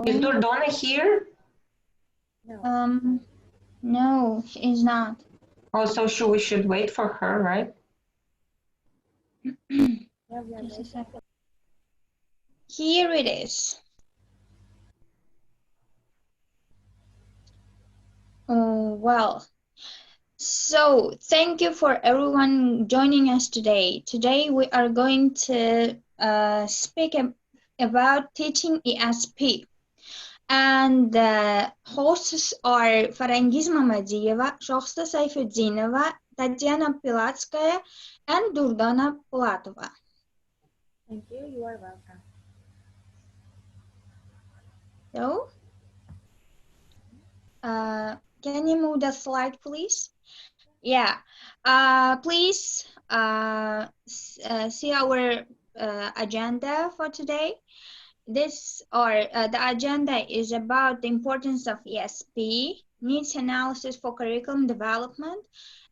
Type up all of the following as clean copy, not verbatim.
Is Dordona here? No. No, she is not. Also, we should wait for her, right? Just a second. Here it is. Oh, well. So, thank you for everyone joining us today. Today we are going to speak about teaching ESP. And the hosts are Farangiz Mamadieva, Shokhsta Saifuddinova, Tatiana Pilatskaya, and Durdana Platova. Thank you. You are welcome. So, can you move the slide, please? Yeah. Please see our agenda for today. The agenda is about the importance of ESP, needs analysis for curriculum development,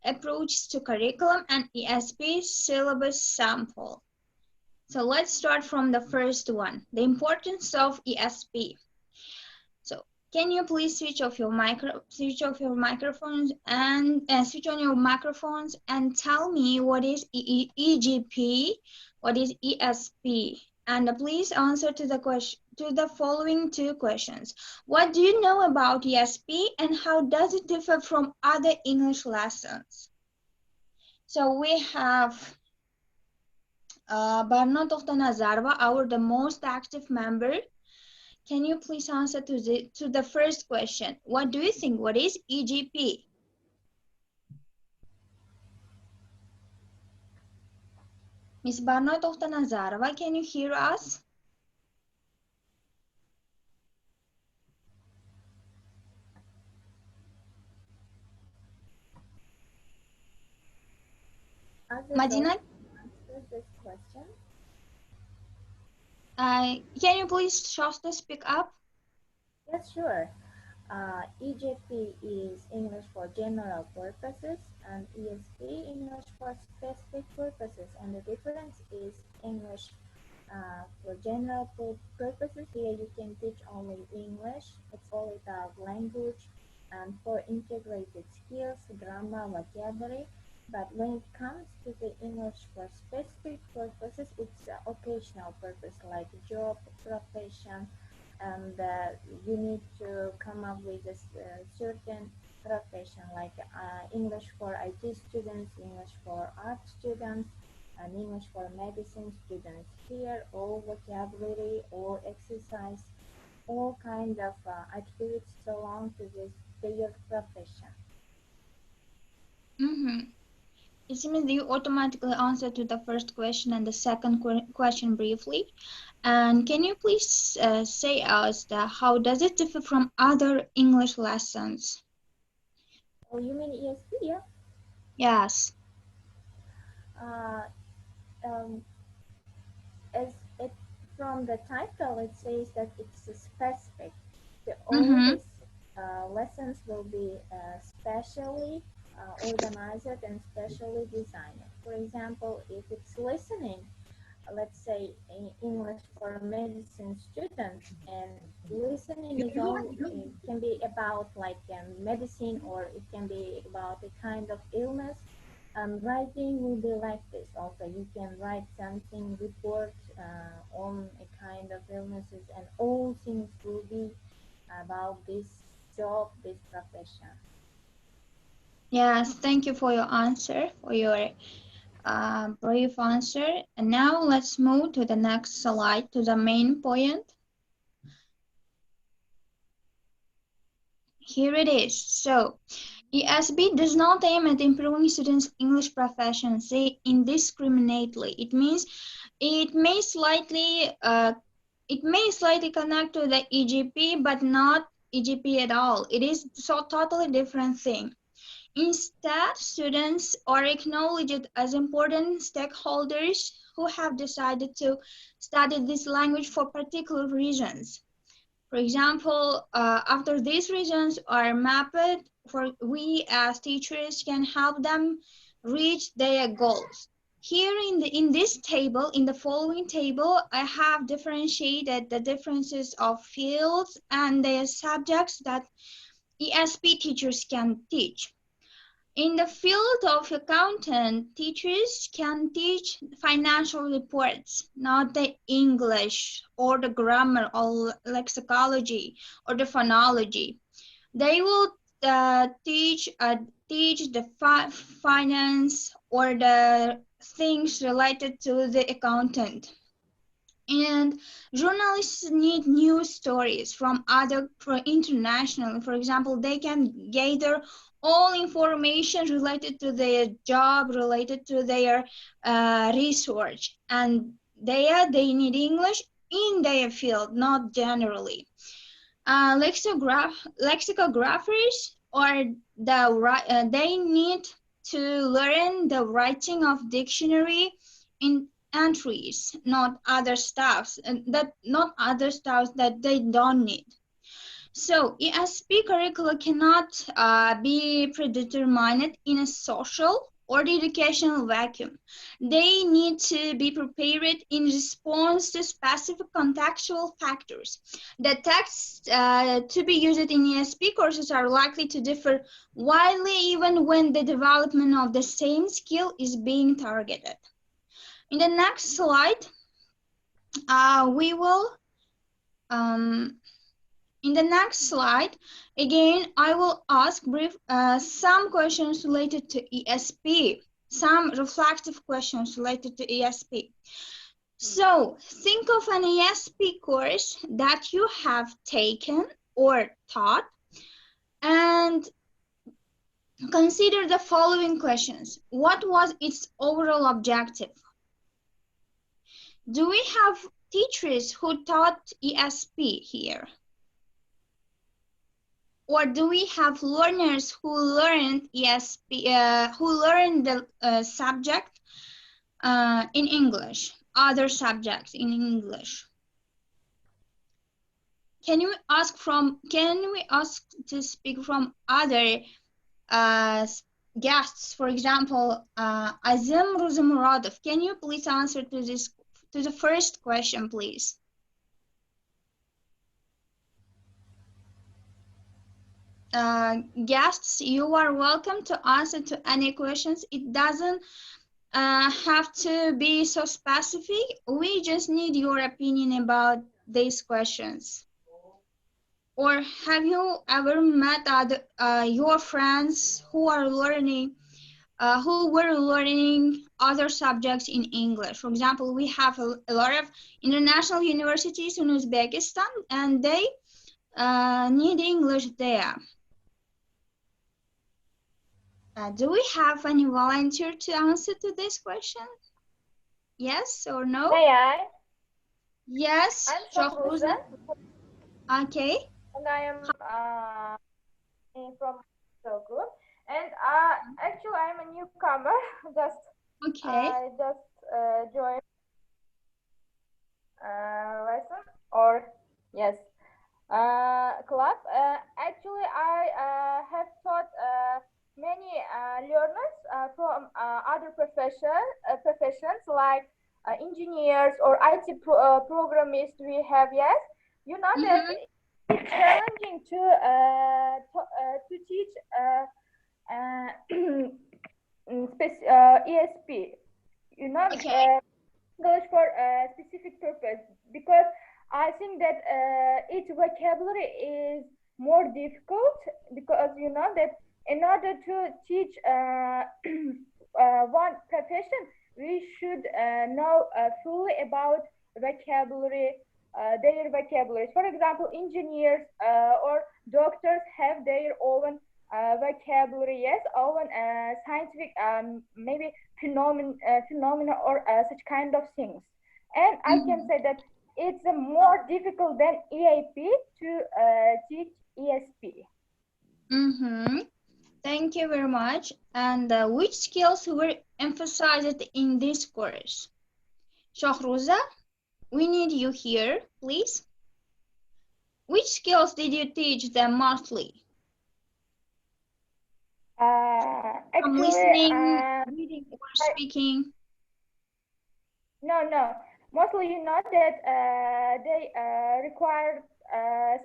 approach to curriculum, and ESP syllabus sample. So let's start from the first one, the importance of ESP. So can you please switch off your microphones and switch on your microphones and tell me what is EGP, what is ESP, and please answer to the following two questions. What do you know about ESP and how does it differ from other English lessons? So we have Barna Nazarova, the most active member. Can you please answer to the first question? What do you think? What is EGP? Ms. Barna Nazarova, can you hear us? Madina? Answer this question. Can you please just speak up? Yes, sure. EGP is English for general purposes and ESP English for specific purposes. And the difference is English for general purposes. Here you can teach only English. It's all about language and for integrated skills, grammar, vocabulary. But when it comes to the English for specific purposes, it's occasional purpose like job, profession, and you need to come up with a certain profession like English for IT students, English for art students, and English for medicine students. Here, all vocabulary, all exercise, all kind of activities belong to their profession. It means you automatically answer to the first question and the second question briefly. And can you please say us how does it differ from other English lessons? Oh, you mean ESP, yeah? Yes. As it from the title, it says that it's specific. All these lessons will be specially organized and specially designed. For example, if it's listening, let's say in English for medicine students, and listening is all, it can be about like medicine, or it can be about a kind of illness. Writing will be like this also. You can write something, report on a kind of illnesses, and all things will be about this job, this profession. Yes, thank you for your answer, for your brief answer. And now let's move to the next slide, to the main point. Here it is. So, ESP does not aim at improving students' English proficiency indiscriminately. It means it may slightly connect to the EGP, but not EGP at all. It is so totally different thing. Instead, students are acknowledged as important stakeholders who have decided to study this language for particular reasons. For example, after these reasons are mapped, we as teachers can help them reach their goals. Here in this table, in the following table, I have differentiated the differences of fields and the subjects that ESP teachers can teach. In the field of accountant, teachers can teach financial reports, not the English or the grammar or lexicology or the phonology. They will teach the finance or the things related to the accountant. And journalists need news stories from other international. For example, they can gather all information related to their job, related to their research, and they need English in their field, not generally. Lexicographers they need to learn the writing of dictionary in entries, not other stuffs, and not other stuffs that they don't need. So ESP curricula cannot be predetermined in a social or the educational vacuum. They need to be prepared in response to specific contextual factors. The texts to be used in ESP courses are likely to differ widely even when the development of the same skill is being targeted. In the next slide, we will in the next slide, again, I will ask some questions related to ESP, some reflective questions related to ESP. So think of an ESP course that you have taken or taught and consider the following questions. What was its overall objective? Do we have teachers who taught ESP here? Or do we have learners who learned ESP, who learned the subject in English, other subjects in English? Can we ask to speak from other guests? For example, Azim Ruzamuradov, can you please answer to the first question, please? Guests, you are welcome to answer to any questions. It doesn't have to be so specific. We just need your opinion about these questions. Or have you ever met your friends who are learning, who were learning other subjects in English? For example, we have a lot of international universities in Uzbekistan, and they need English there. Do we have any volunteer to answer to this question? Yes or no? May I? Yes. I'm Shahruza. Okay. And I am from the group. And actually, I'm a newcomer. I just joined lesson or yes class. Actually, I have taught many learners from other professions like engineers or IT programists. We have, yes, you know that it's challenging to teach ESP. You know, English for a specific purpose, because I think that each vocabulary is more difficult, because you know that in order to teach one profession, we should know fully about vocabulary, their vocabularies. For example, engineers or doctors have their own vocabulary, yes, own scientific maybe phenomena or such kind of things. And I can say that it's more difficult than EAP to teach ESP. Thank you very much. And which skills were emphasized in this course? Shahruza, we need you here, please. Which skills did you teach them mostly? Actually, listening, reading, or speaking? No. Mostly, you know that they require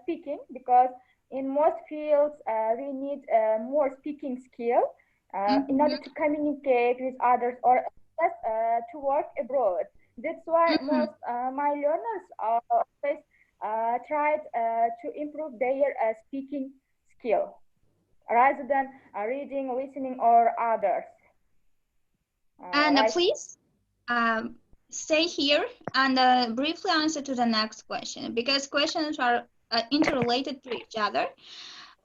speaking, because in most fields we need more speaking skill in order to communicate with others, or just to work abroad. That's why most my learners always tried to improve their speaking skill rather than reading, listening, or others. And Like please stay here and briefly answer to the next question, because questions are interrelated to each other.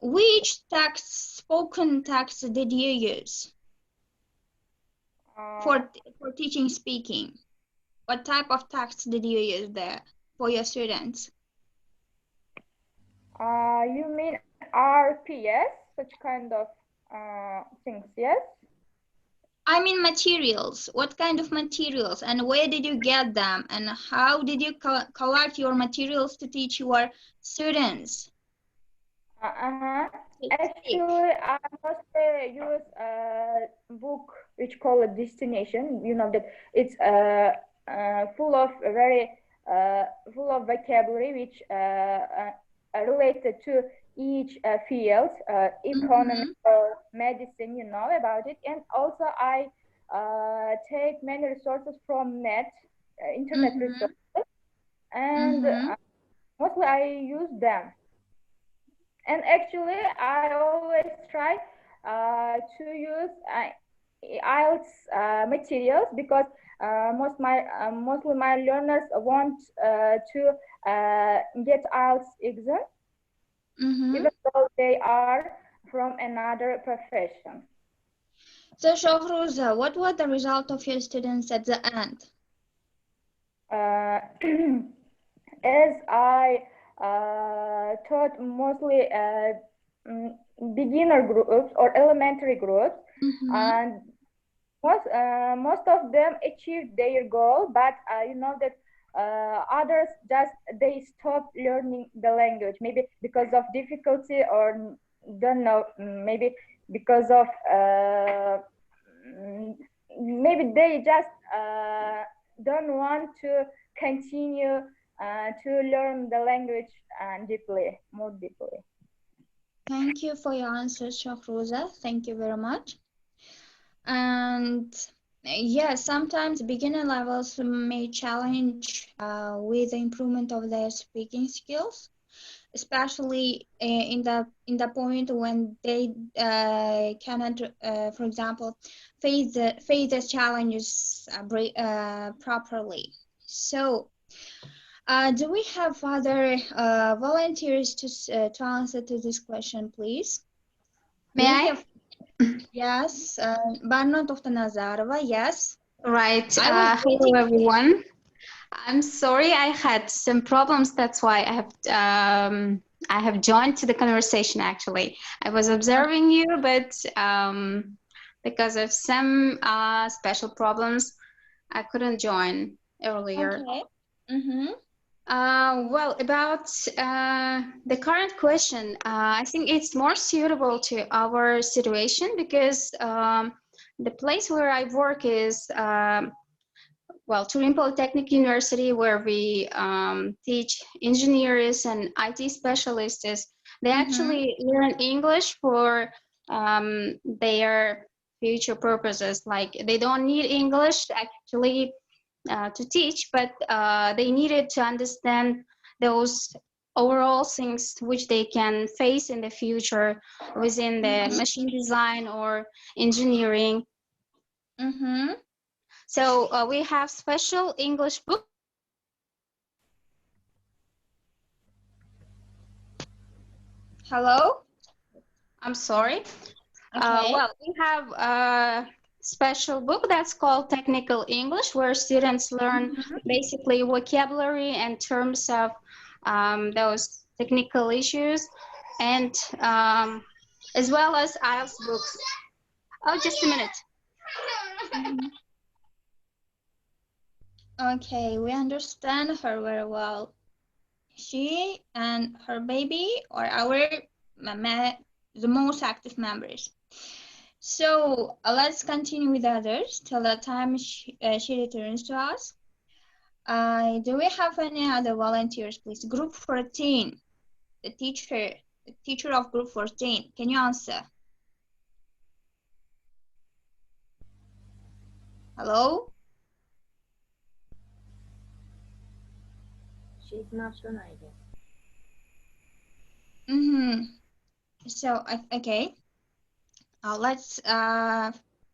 Which spoken text did you use for teaching speaking? What type of text did you use there for your students? You mean RPS, such kind of things, yes? I mean materials. What kind of materials, and where did you get them, and how did you collect your materials to teach your students? Actually, I mostly use a book which called Destination. You know that it's full of very full of vocabulary which related to each field, economy or medicine. You know about it, and also I take many resources from internet resources, and mostly I use them. And actually, I always try to use IELTS materials, because mostly my learners want to get IELTS exam, even though they are from another profession. So, Shohruza, what was the result of your students at the end? As I taught mostly beginner groups or elementary groups, and most of them achieved their goal, but you know that others they stop learning the language, maybe because of difficulty, or don't know, maybe because of maybe they just don't want to continue to learn the language more deeply. Thank you for your answers, Shohruza. Thank you very much. And yes, sometimes beginner levels may challenge with the improvement of their speaking skills, especially in the point when they cannot, for example, face the challenges properly. So, do we have other volunteers to answer to this question, please? May I? Yes, Barna Dr. Nazarova, yes. Right. Hello, everyone. I'm sorry, I had some problems. That's why I have joined to the conversation. Actually, I was observing you, but because of some special problems, I couldn't join earlier. Okay. Well, about the current question, I think it's more suitable to our situation, because the place where I work is, well, Turin Polytechnic University, where we teach engineers and IT specialists. They actually learn English for their future purposes. Like, they don't need English actually to teach, but they needed to understand those overall things which they can face in the future within the machine design or engineering. So we have special English book. Hello? I'm sorry. Okay. Well, we have a special book that's called Technical English, where students learn basically vocabulary and terms of those technical issues, and as well as IELTS books. Oh, just a minute. Okay, we understand her very well. She and her baby are the most active members. So let's continue with others till the time she returns to us. Do we have any other volunteers, please? Group 14, the teacher of group 14. Can you answer? Hello? She's not done, I guess. So, okay. Let's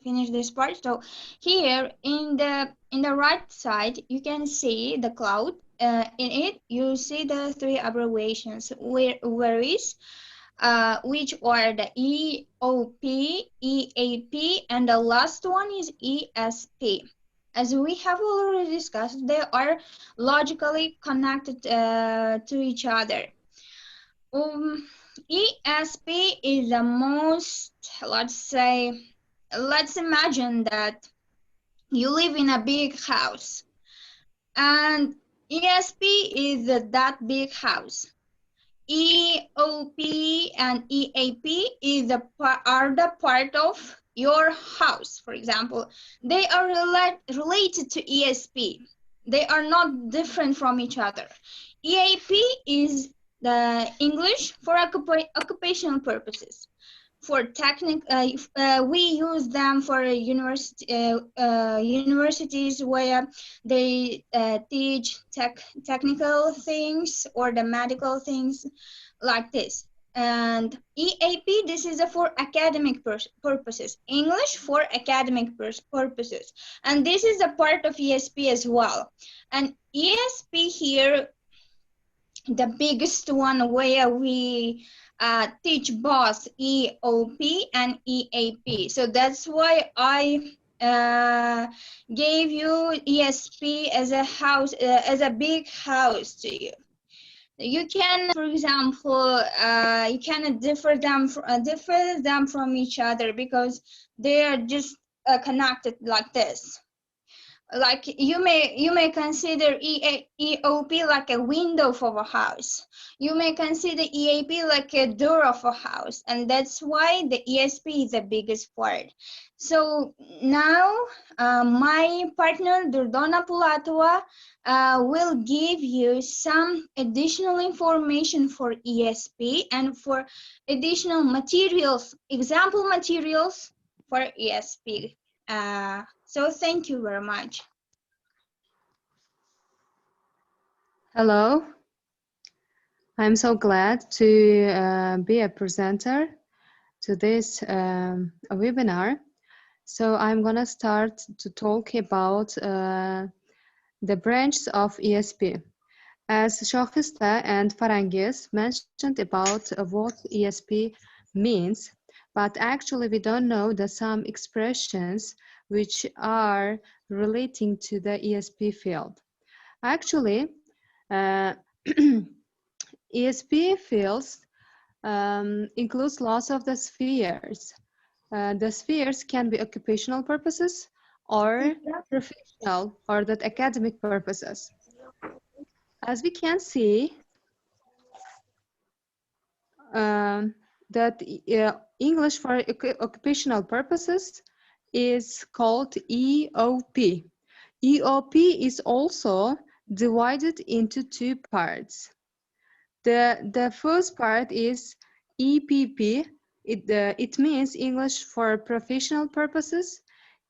finish this part. So here in the right side, you can see the cloud. In it, you see the three abbreviations. Where is which are the EOP, EAP, and the last one is ESP. As we have already discussed, they are logically connected to each other. ESP is the most, let's imagine that you live in a big house and ESP is that big house. EOP and EAP are the part of your house. For example, they are related to ESP. They are not different from each other. EAP is the English for occupational purposes. For we use them for universities where they teach technical things or the medical things like this. And EAP, this is for academic purposes, English for academic purposes. And this is a part of ESP as well. And ESP here, the biggest one where we teach both EOP and EAP. So that's why I gave you ESP as a house, as a big house to you. You can, for example, you can differ them from each other because they are just connected like this. Like you may consider EOP like a window for a house. You may consider EAP like a door of a house, and that's why the ESP is the biggest part. So now my partner Durdona Pulatova will give you some additional information for ESP and for additional materials, example materials for ESP. So thank you very much. Hello, I'm so glad to be a presenter to this webinar. So I'm gonna start to talk about the branches of ESP. As Shokhista and Farangis mentioned about what ESP means, but actually we don't know the some expressions which are relating to the ESP field. Actually, ESP fields includes lots of the spheres. The spheres can be occupational purposes or professional or that academic purposes. As we can see, that English for occupational purposes is called EOP. EOP is also divided into two parts. The first part is EPP. It means English for professional purposes.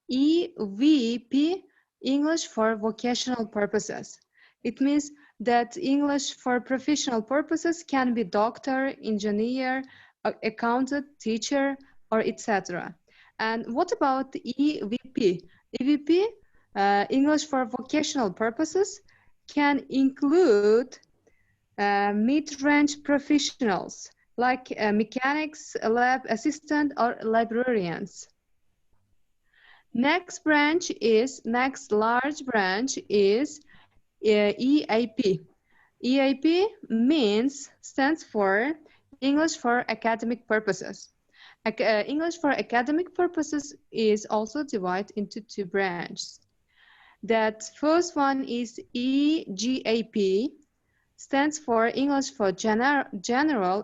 EVP, English for vocational purposes. It means that English for professional purposes can be doctor, engineer, accountant, teacher, or etc. And what about EVP? EVP, English for vocational purposes, can include mid-range professionals like mechanics, lab assistant, or librarians. Next large branch is EAP. EAP stands for English for academic purposes. English for academic purposes is also divided into two branches. That first one is EGAP, stands for English for general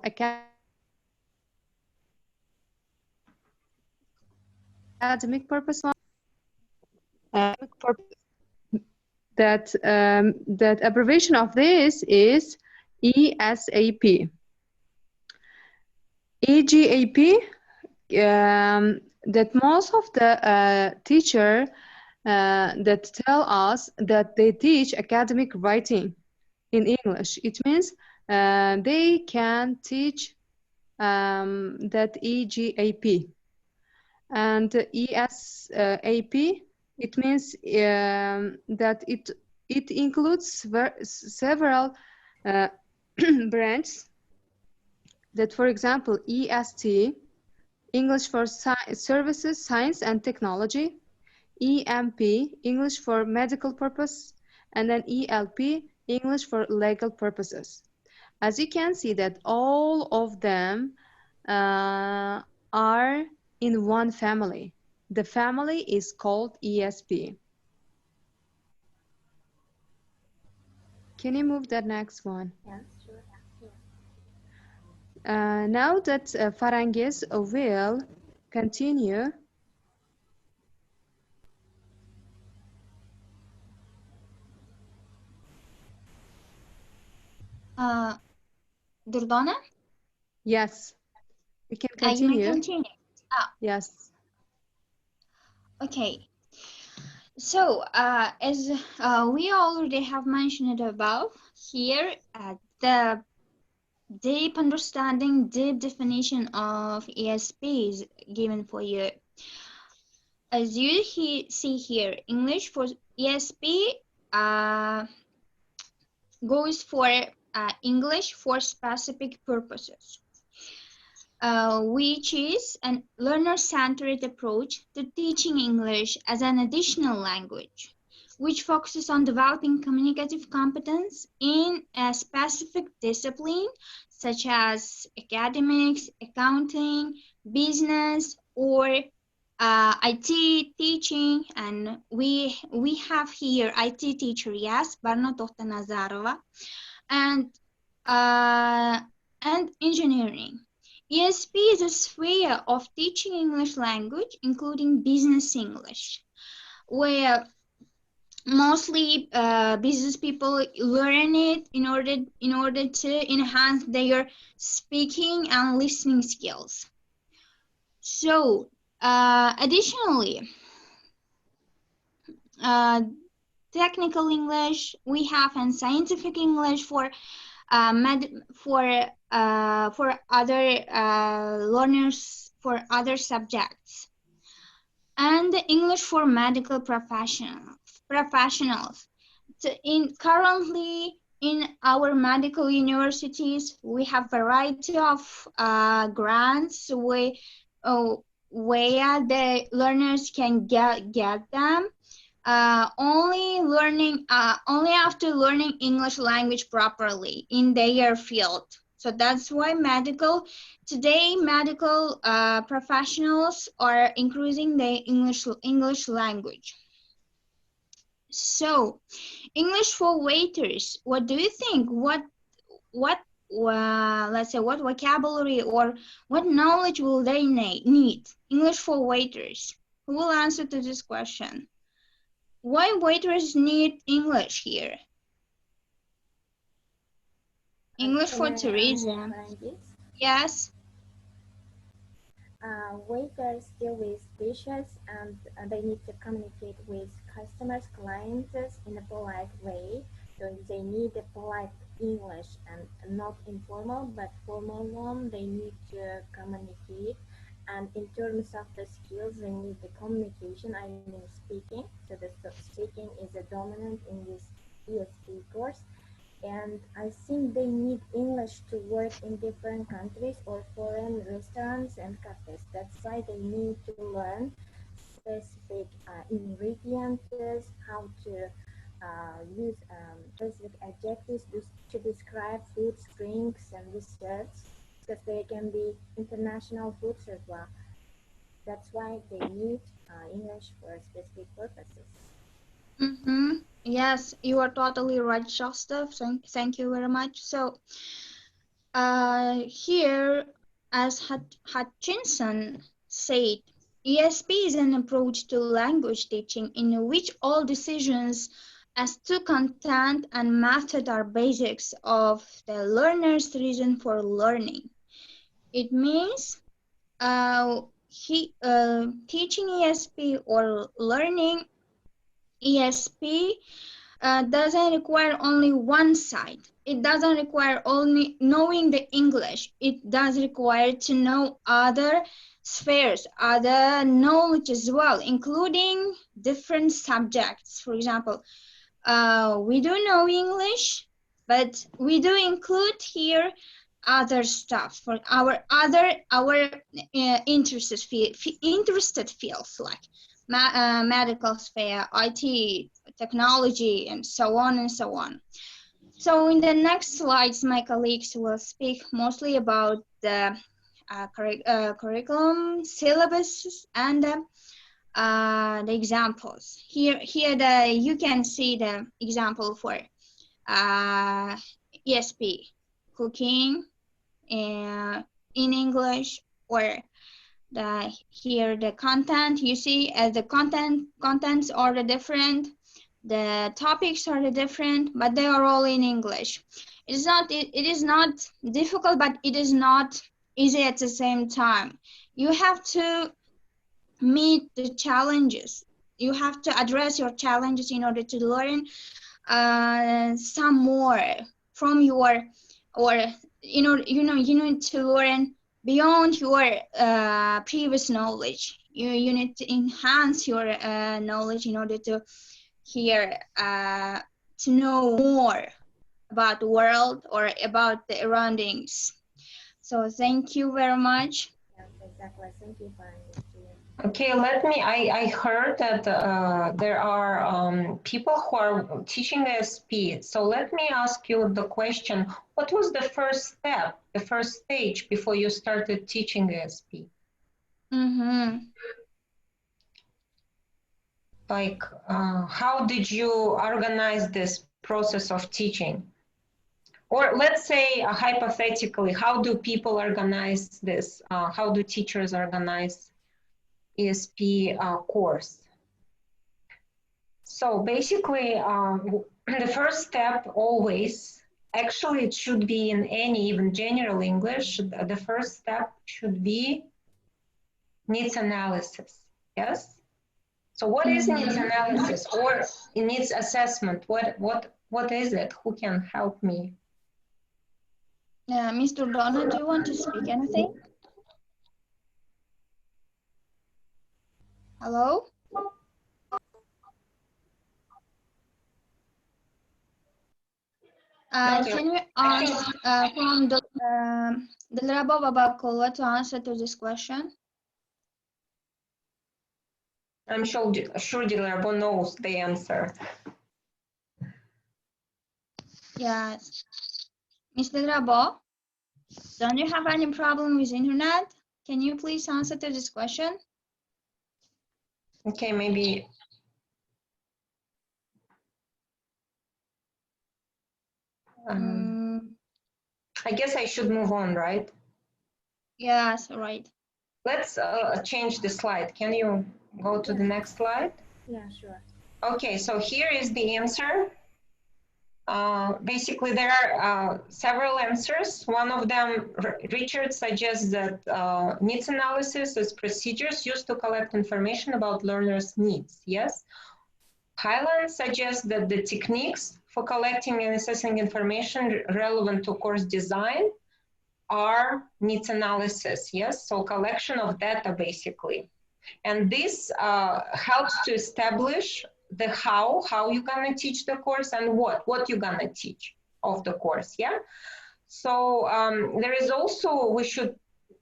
academic purpose. that abbreviation of this is ESAP. EGAP, that most of the teacher that tell us that they teach academic writing in English. It means they can teach that EGAP. And ESAP, it means that it includes several branches. That, for example, EST, English for Services, Science and Technology, EMP, English for medical purpose, and then ELP, English for legal purposes. As you can see that all of them are in one family. The family is called ESP. Can you move that next one? Yeah, sure. Now that Farangiz will continue. Durdana? Yes, we can You may continue. continue. Yes. Okay. So, as we already have mentioned above, here the deep understanding, deep definition of ESP is given for you. As you see here, English for ESP goes for English for specific purposes, which is a learner-centered approach to teaching English as an additional language, which focuses on developing communicative competence in a specific discipline, such as academics, accounting, business, or IT teaching. And we have here IT teacher, yes, Barna Tohta Nazarova, and engineering. ESP is a sphere of teaching English language, including business English, where mostly business people learn it in order to enhance their speaking and listening skills. So, additionally, technical English we have, and scientific English for other learners for other subjects, and English for medical professionals. Currently in our medical universities, we have variety of grants where the learners can get them. Only after learning English language properly in their field. So that's why medical professionals are increasing the English language. So, English for waiters. What do you think? Let's say, what vocabulary or what knowledge will they need? English for waiters. Who will answer to this question? Why waiters need English here? English for tourism. Yes. Waiters deal with dishes, and they need to communicate with customers, clients in a polite way. So they need a polite English, and not informal but formal one. They need to communicate, and in terms of the skills, they need the communication, I mean speaking. So the speaking is a dominant in this ESP course. And I think they need English to work in different countries or foreign restaurants and cafes. That's why they need to learn specific ingredients, how to use specific adjectives to describe foods, drinks, and desserts, because they can be international foods as well. That's why they need English for specific purposes. Mm-hmm. Yes, you are totally right, Joseph. Thank you very much. So, here, as Hutchinson said, ESP is an approach to language teaching in which all decisions as to content and method are basics of the learner's reason for learning. It means teaching ESP or learning ESP doesn't require only one side. It doesn't require only knowing the English. It does require to know other spheres, other knowledge as well, including different subjects. For example, we do know English, but we do include here other stuff for our interested fields like medical sphere, IT, technology, and so on and so on. So in the next slides, my colleagues will speak mostly about the curriculum, syllabus, and the examples. Here you can see the example for ESP, cooking in English, or here the content. You see as the contents are the different, the topics are the different, but they are all in English. It is not difficult, but it is not easy at the same time. You have to meet the challenges. You have to address your challenges in order to learn some more from your, or you need to learn beyond your previous knowledge. You need to enhance your knowledge in order to to know more about the world or about the surroundings. So thank you very much. Yes, exactly. Thank you for understanding. Okay, I heard that there are people who are teaching ESP. So let me ask you the question, what was the first step, the first stage before you started teaching ESP? Like, how did you organize this process of teaching? Or let's say hypothetically, how do people organize this? How do teachers organize ESP course? So basically, the first step always, actually it should be in any, even general English, the first step should be needs analysis, yes? So what is needs analysis or needs assessment? What is it? Who can help me? Mr. Donna, do you want to speak anything? Hello? Can we ask from the Dilraba Babakola to answer to this question? I'm sure Dilraba knows the answer. Yes. Mr. Dilraba, don't you have any problem with internet? Can you please answer to this question? Okay, maybe. I guess I should move on, right? Yes, right. Let's change the slide. Can you go to the next slide? Yeah, sure. Okay, so here is the answer. Basically, there are several answers. One of them, Richard suggests that needs analysis is procedures used to collect information about learners' needs, yes? Highland suggests that the techniques for collecting and assessing information relevant to course design are needs analysis, yes? So collection of data, basically. And this helps to establish the how you're gonna teach the course and what you're gonna teach of the course, yeah? So there is also, we should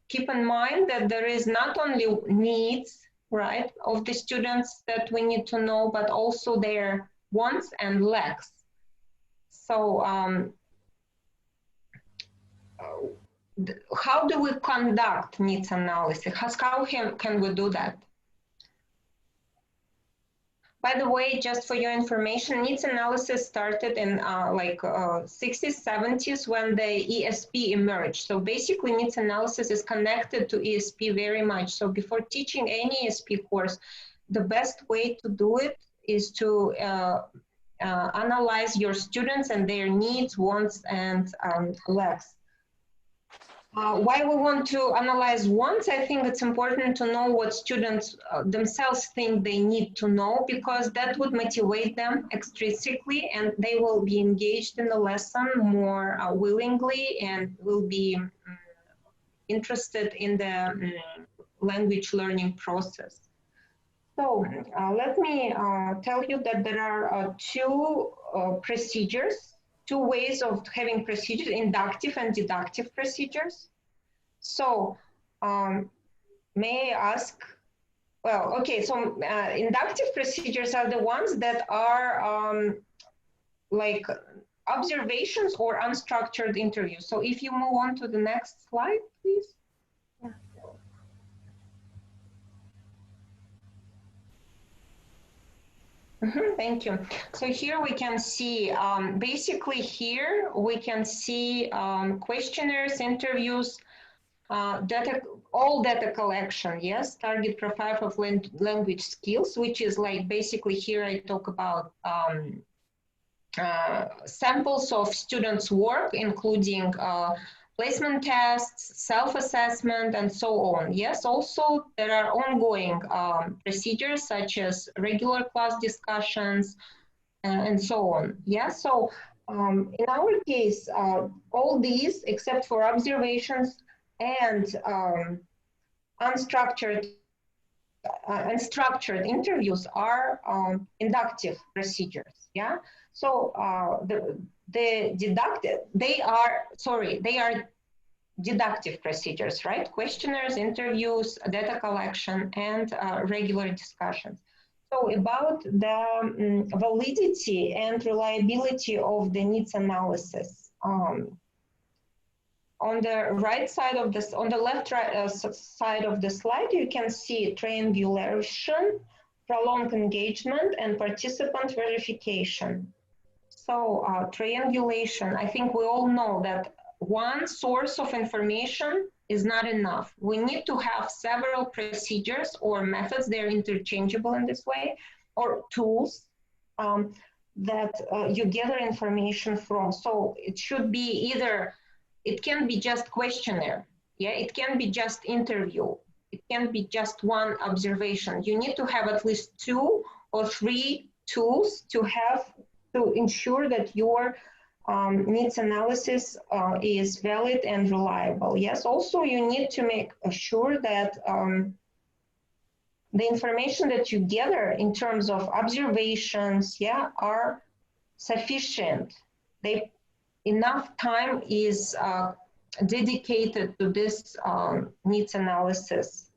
keep in mind that there is not only needs, right, of the students that we need to know, but also their wants and lacks. So how do we conduct needs analysis? How can we do that? By the way, just for your information, needs analysis started in 60s, 70s when the ESP emerged. So basically needs analysis is connected to ESP very much. So before teaching any ESP course, the best way to do it is to analyze your students and their needs, wants, and lacks. Why we want to analyze wants, I think it's important to know what students themselves think they need to know, because that would motivate them extrinsically and they will be engaged in the lesson more willingly and will be interested in the language learning process. So let me tell you that there are two procedures, two ways of having procedures, inductive and deductive procedures. So may I ask, well, okay, so inductive procedures are the ones that are like observations or unstructured interviews. So if you move on to the next slide, please. Yeah. Thank you. So here we can see, basically here we can see questionnaires, interviews, data, all data collection, yes, target profile of language skills, which is like basically here I talk about samples of students' work, including placement tests, self-assessment, and so on. Yes, also there are ongoing procedures such as regular class discussions and so on. Yeah, so in our case, all these, except for observations and unstructured interviews, are inductive procedures. Yeah, so they are deductive procedures, right? Questionnaires, interviews, data collection, and regular discussions. So about the validity and reliability of the needs analysis. On the right side of this, on the left side of the slide, you can see triangulation, prolonged engagement, and participant verification. So triangulation, I think we all know that one source of information is not enough. We need to have several procedures or methods, they're interchangeable in this way, or tools that you gather information from. So it should be either, it can be just questionnaire, yeah, it can be just interview, it can be just one observation. You need to have at least 2 or 3 tools to ensure that your needs analysis is valid and reliable. Yes, also you need to make sure that the information that you gather in terms of observations, yeah, are sufficient. Enough time is dedicated to this needs analysis,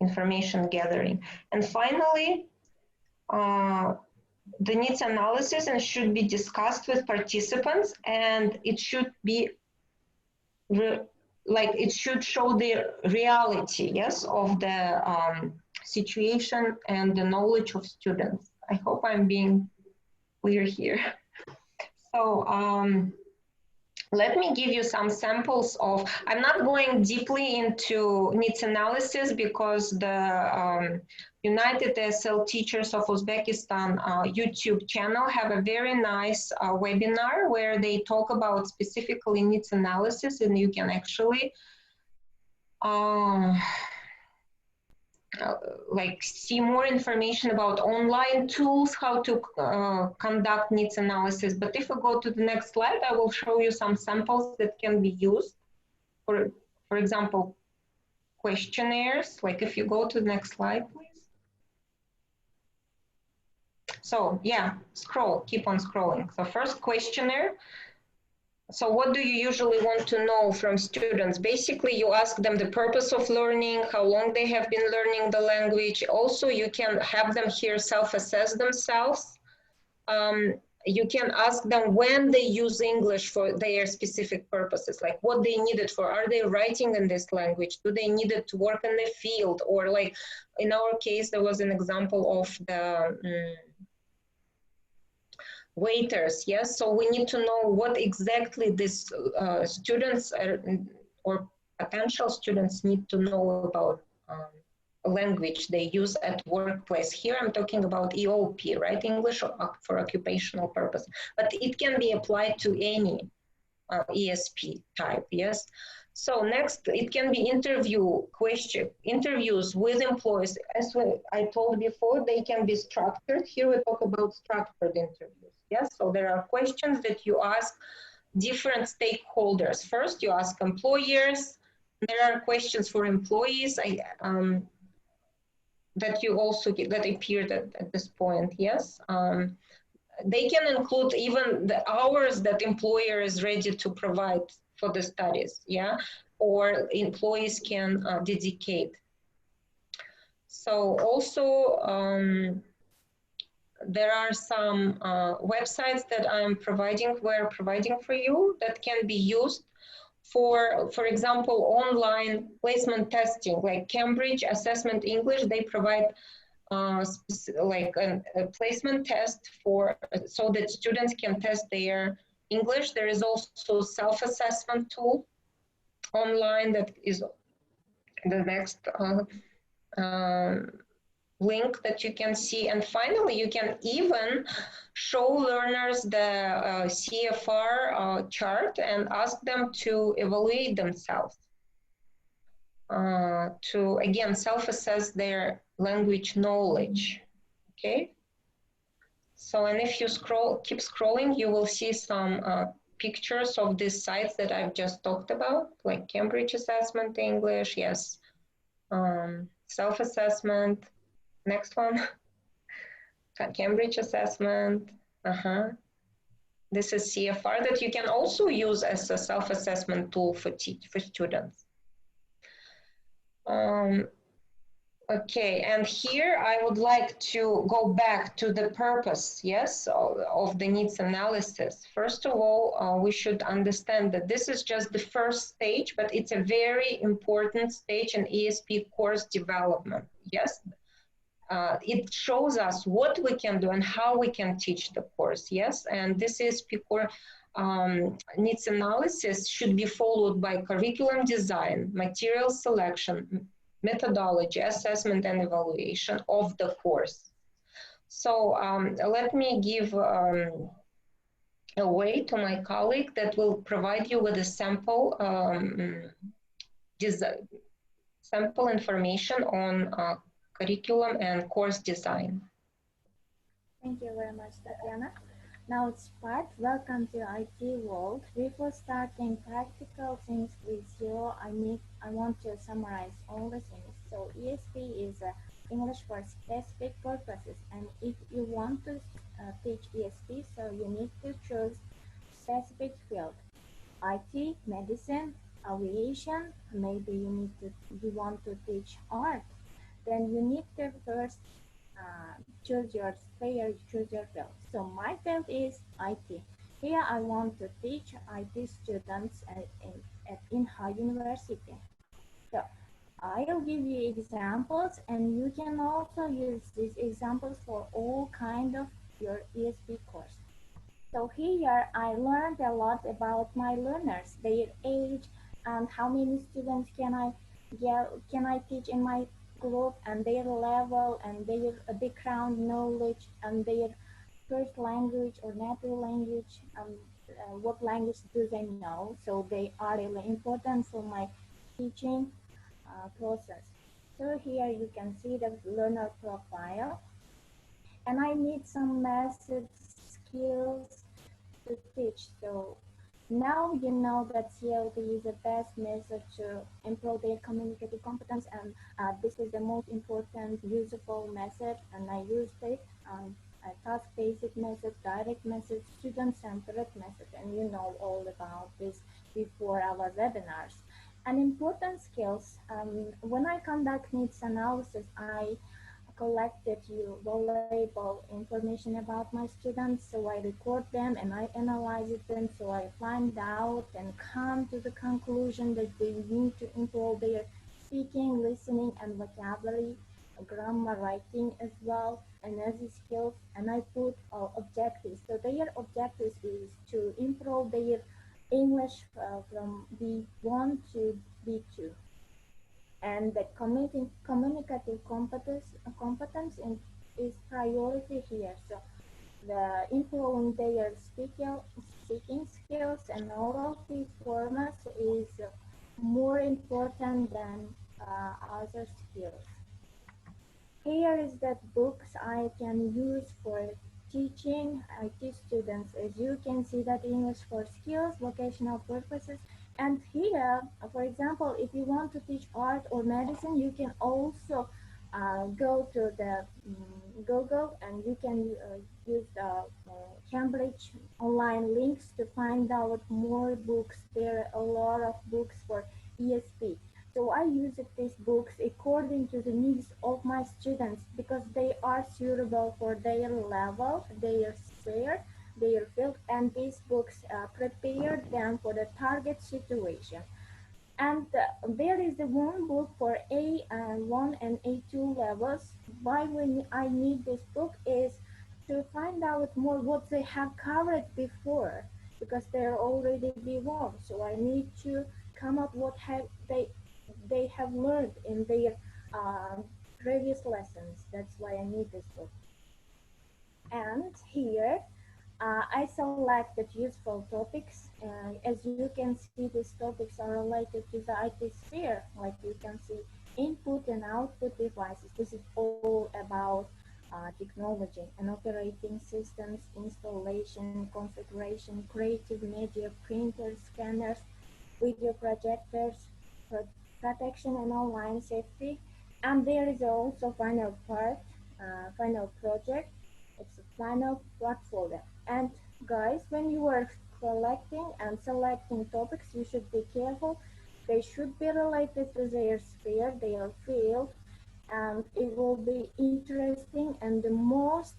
information gathering. And finally, the needs analysis and should be discussed with participants, and it should be it should show the reality, yes, of the situation and the knowledge of students. I hope I'm being clear here. So let me give you some samples of, I'm not going deeply into needs analysis because the United ESL Teachers of Uzbekistan YouTube channel have a very nice webinar where they talk about specifically needs analysis, and you can actually like see more information about online tools, how to conduct needs analysis. But if we go to the next slide, I will show you some samples that can be used. For example, questionnaires. Like if you go to the next slide, please. So yeah, scroll, keep on scrolling. So first questionnaire. So what do you usually want to know from students? Basically, you ask them the purpose of learning, how long they have been learning the language. Also, you can have them here self-assess themselves. You can ask them when they use English for their specific purposes, like what they need it for. Are they writing in this language? Do they need it to work in the field? Or like in our case, there was an example of the waiters, yes? So we need to know what exactly these students or potential students need to know about language they use at workplace. Here I'm talking about EOP, right? English for occupational purpose, but it can be applied to any ESP type, yes? So next, it can be interviews with employees. As I told before, they can be structured. Here we talk about structured interviews, yes? So there are questions that you ask different stakeholders. First, you ask employers. There are questions for employees that you also get, that appeared at this point, yes? They can include even the hours that employer is ready to provide for the studies, yeah, or employees can dedicate. So also there are some websites that we're providing for you that can be used for example, online placement testing, like Cambridge Assessment English. They provide like a placement test so that students can test their English. There is also self-assessment tool online that is the next link that you can see. And finally, you can even show learners the CFR chart and ask them to evaluate themselves. To again self-assess their language knowledge. Okay. So, and if you keep scrolling, you will see some pictures of these sites that I've just talked about, like Cambridge Assessment English, yes, self-assessment. Next one, Cambridge Assessment. This is CFR that you can also use as a self-assessment tool for students. Okay, and here I would like to go back to the purpose, yes, of the needs analysis. First of all, we should understand that this is just the first stage, but it's a very important stage in ESP course development, yes. It shows us what we can do and how we can teach the course, yes, and this ESP course needs analysis should be followed by curriculum design, material selection, methodology, assessment, and evaluation of the course. So let me give away to my colleague that will provide you with a sample sample information on curriculum and course design. Thank you very much, Tatiana. Now it's part. Welcome to IT world. Before starting practical things with you, I want to summarize all the things. So ESP is English for specific purposes, and if you want to teach ESP, so you need to choose specific field: IT, medicine, aviation. Maybe you want to teach art. Then you need to first choose your field. So my field is IT. Here I want to teach IT students in high university. So I'll give you examples, and you can also use these examples for all kind of your ESP course. So here I learned a lot about my learners, their age, and how many students can I teach in my group, and their level, and their background knowledge, and their first language or native language, what language do they know. So they are really important for my teaching process. So here you can see the learner profile, and I need some methods, skills to teach. So now you know that CLD is the best method to improve their communicative competence, and this is the most important useful method, and I used it. A task-based method, direct method, student-centered method, and you know all about this before our webinars. And important skills, when I conduct needs analysis, I collected valuable information about my students, so I record them and I analyze them, so I find out and come to the conclusion that they need to improve their speaking, listening, and vocabulary, grammar, writing as well, and other skills, and I put objectives. So their objectives is to improve their English from B1 to B2. And and the communicative competence is priority here. So the improving their speaking skills and oral performance is more important than other skills. Here is that books I can use for teaching IT students. As you can see that English for skills, vocational purposes. And here, for example, if you want to teach art or medicine, you can also go to the Google, and you can use the Cambridge online links to find out more books. There are a lot of books for ESP. So I use these books according to the needs of my students because they are suitable for their level, their sphere, their field, and these books prepare them for the target situation. And there is the one book for A1 and A2 levels. Why when I need this book is to find out more what they have covered before, because they're already B1. So I need to come up what have they have learned in their previous lessons. That's why I need this book. And here I selected useful topics. As you can see, these topics are related to the IT sphere. Like you can see, input and output devices. This is all about technology and operating systems, installation, configuration, creative media, printers, scanners, video projectors, protection and online safety. And there is also final part, final project. It's a final portfolio. And guys, when you are collecting and selecting topics, you should be careful. They should be related to their sphere, their field, and it will be interesting and the most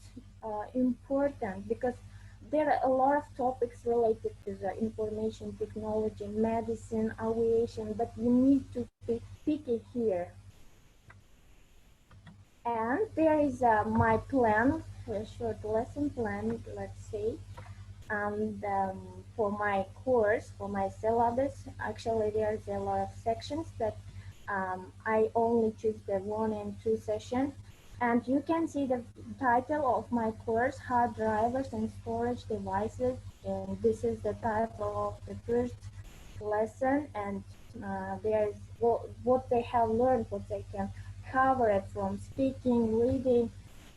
important, because there are a lot of topics related to the information technology, medicine, aviation, but you need to be picky here. And there is my plan, a short lesson plan, let's say. And for my course, for my syllabus, actually there's a lot of sections that I only choose the 1 and 2 session. And you can see the title of my course, Hard Drivers and Storage Devices. And this is the title of the first lesson. And there's what they have learned, what they can cover it from speaking, reading,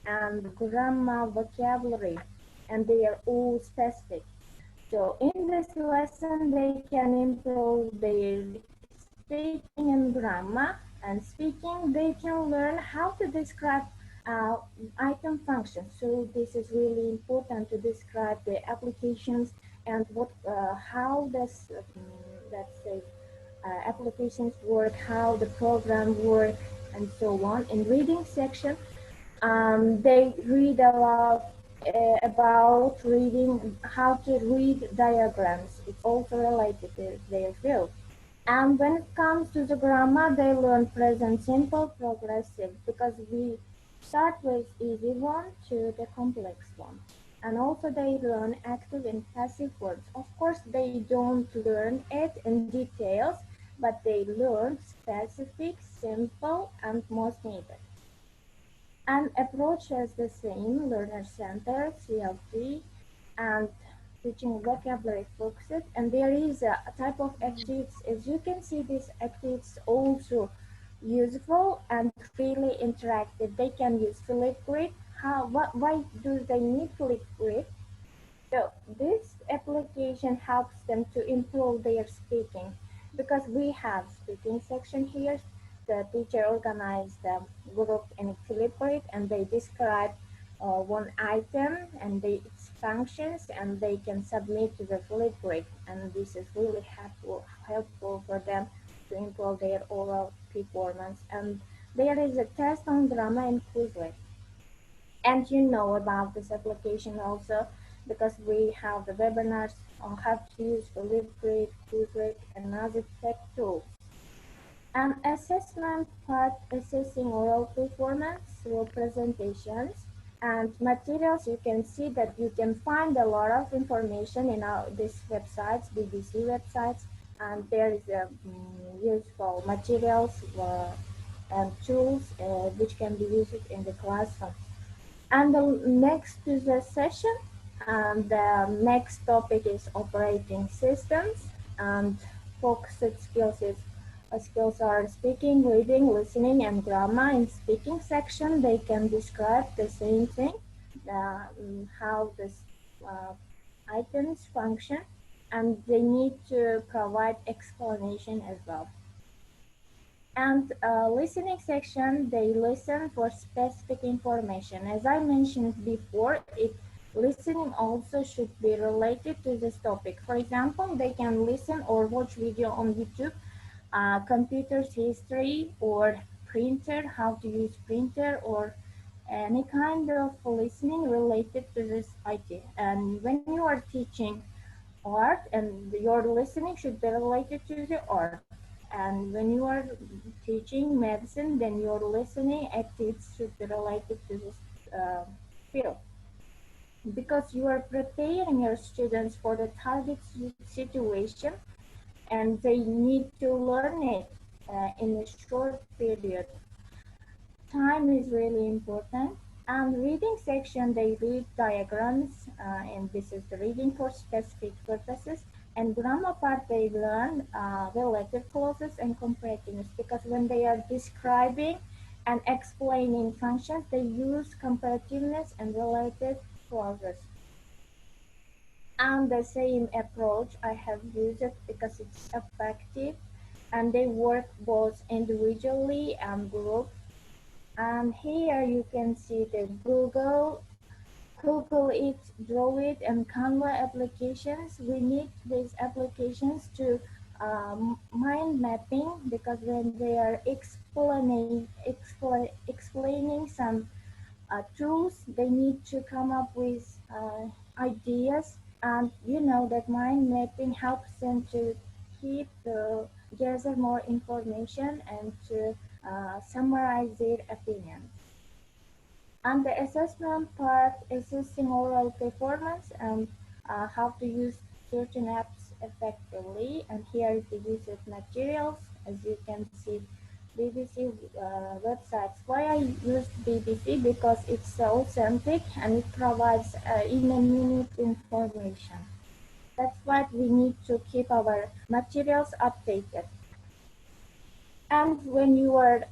and grammar, vocabulary. And they are all specific. So in this lesson, they can improve their speaking and grammar. And speaking, they can learn how to describe item functions. So this is really important to describe the applications and what, how does, let's say, applications work, how the program works, and so on. In reading section, they read a lot about reading, how to read diagrams. It's also related to their field. And when it comes to the grammar, they learn present simple, progressive, because we start with easy one to the complex one. And also they learn active and passive verbs. Of course, they don't learn it in details, but they learn specific, simple, and most needed. And approach is the same, learner-centered, CLT, and teaching vocabulary focused. And there is a type of activities. As you can see, these activities also useful and really interactive. They can use Flipgrid. Why do they need Flipgrid? So this application helps them to improve their speaking, because we have speaking section here. The teacher organized the group in Flipgrid, and they describe one item and its functions, and they can submit to the Flipgrid. And this is really helpful for them to improve their oral performance. And there is a test on grammar in Quizlet. And you know about this application also, because we have the webinars on how to use Flipgrid, Quizlet, and other tech tools. An assessment part assessing oral performance through presentations and materials. You can see that you can find a lot of information in these websites, BBC websites, and there is useful materials and tools which can be used in the classroom. And the next to the session, the next topic is operating systems, and focused skills are speaking, reading, listening, and grammar. In speaking section, they can describe the same thing, how the uh, items function, and they need to provide explanation as well. And listening section, they listen for specific information. As I mentioned before, listening also should be related to this topic. For example, they can listen or watch video on YouTube, computer's history, or printer, how to use printer, or any kind of listening related to this idea. And when you are teaching art, and your listening should be related to the art. And when you are teaching medicine, then your listening activities should be related to this field, because you are preparing your students for the target situation, and they need to learn it in a short period. Time is really important. And reading section, they read diagrams, and this is the reading for specific purposes. And grammar part, they learn relative clauses and comparativeness, because when they are describing and explaining functions, they use comparativeness and relative clauses. And the same approach I have used it because it's effective, and they work both individually and group. And here you can see the Google It, Draw It, and Canva applications. We need these applications to mind mapping, because when they are explaining some tools, they need to come up with ideas. And you know that mind mapping helps them to gather more information and to summarize their opinions. And the assessment part, assessing oral performance and how to use certain apps effectively. And here is the use of materials. As you can see, BBC websites. Why I used BBC? Because it's authentic and it provides in a minute information. That's why we need to keep our materials updated. And when you are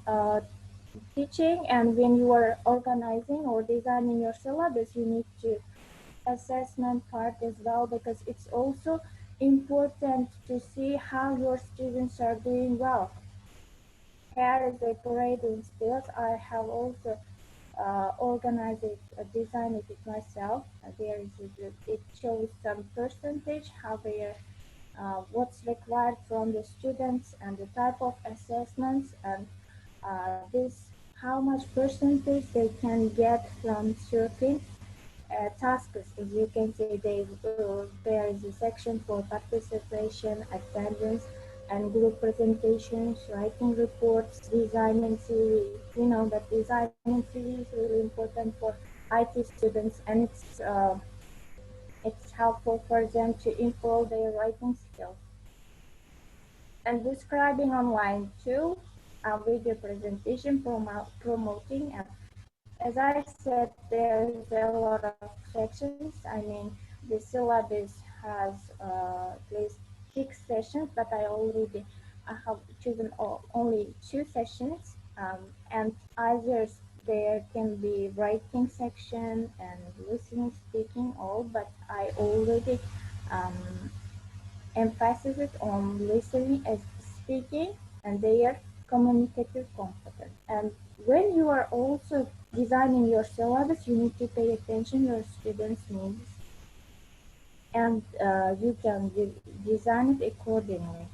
teaching and when you are organizing or designing your syllabus, you need to assessment part as well, because it's also important to see how your students are doing well. Here is a grading skills. I have also organized it, designed it myself. There is it shows some percentage, how they are, what's required from the students and the type of assessments, and this how much percentage they can get from certain tasks. As you can see, there is a section for participation, attendance, and group presentations, writing reports, designing CV. You know that designing CV is really important for IT students, and it's helpful for them to improve their writing skills. And describing online too, video presentation, promoting. And as I said, there is a lot of sections. I mean, the syllabus has at least 6 sessions, but I have chosen only 2 sessions. And others, there can be writing section and listening, speaking, all, but I already um, emphasize it on listening as speaking, and their communicative competence. And when you are also designing your syllabus, you need to pay attention to your students' needs, and you can design it accordingly.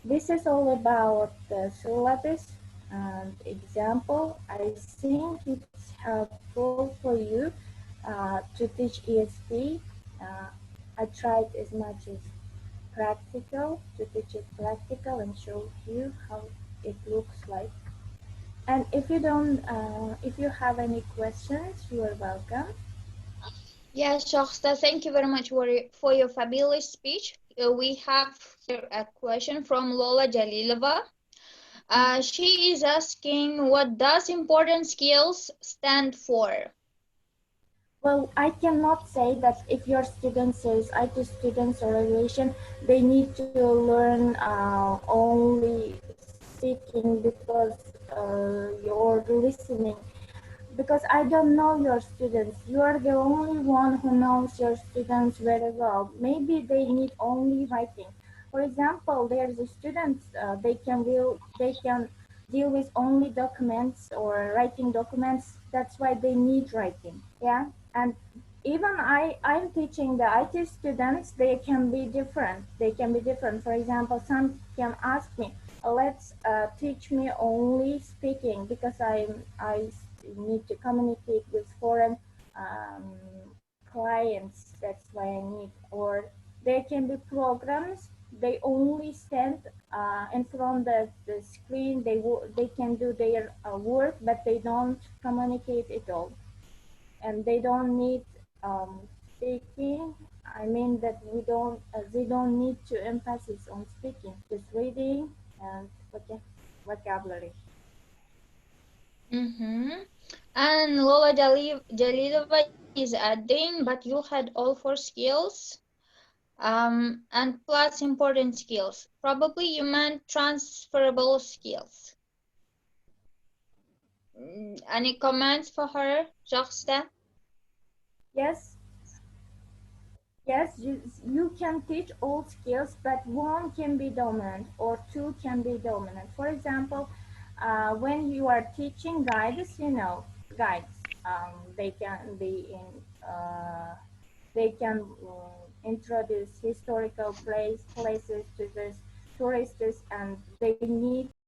This is all about the syllabus and example. I think it's helpful for you to teach ESP. I tried as much as practical to teach it practical and show you how it looks like. And if you have any questions, you are welcome. Yes, Shahsta, thank you very much for your fabulous speech. We have here a question from Lola Jalilova. She is asking, what does important skills stand for? Well, I cannot say that if your students is IT students or aviation, they need to learn only speaking because you're listening. Because I don't know your students. You are the only one who knows your students very well. Maybe they need only writing. For example, there's a student they can deal with only documents or writing documents. That's why they need writing. Yeah, and even I'm teaching the IT students. They can be different. They can be different. For example, some can ask me, let's teach me only speaking because I need to communicate with foreign um, clients. That's why I need. Or there can be programs. They only stand in front of the screen. They can do their work, but they don't communicate at all, and they don't need speaking. I mean that they don't need to emphasis on speaking, just reading and vocabulary. And Lola Jalilova is adding, but you had all four skills and plus important skills. Probably you meant transferable skills. Any comments for her, Joxta? Yes, yes, you can teach all skills, but one can be dominant or two can be dominant. For example, when you are teaching guides, guides, they can be in, they can introduce historical places to the tourists, and they need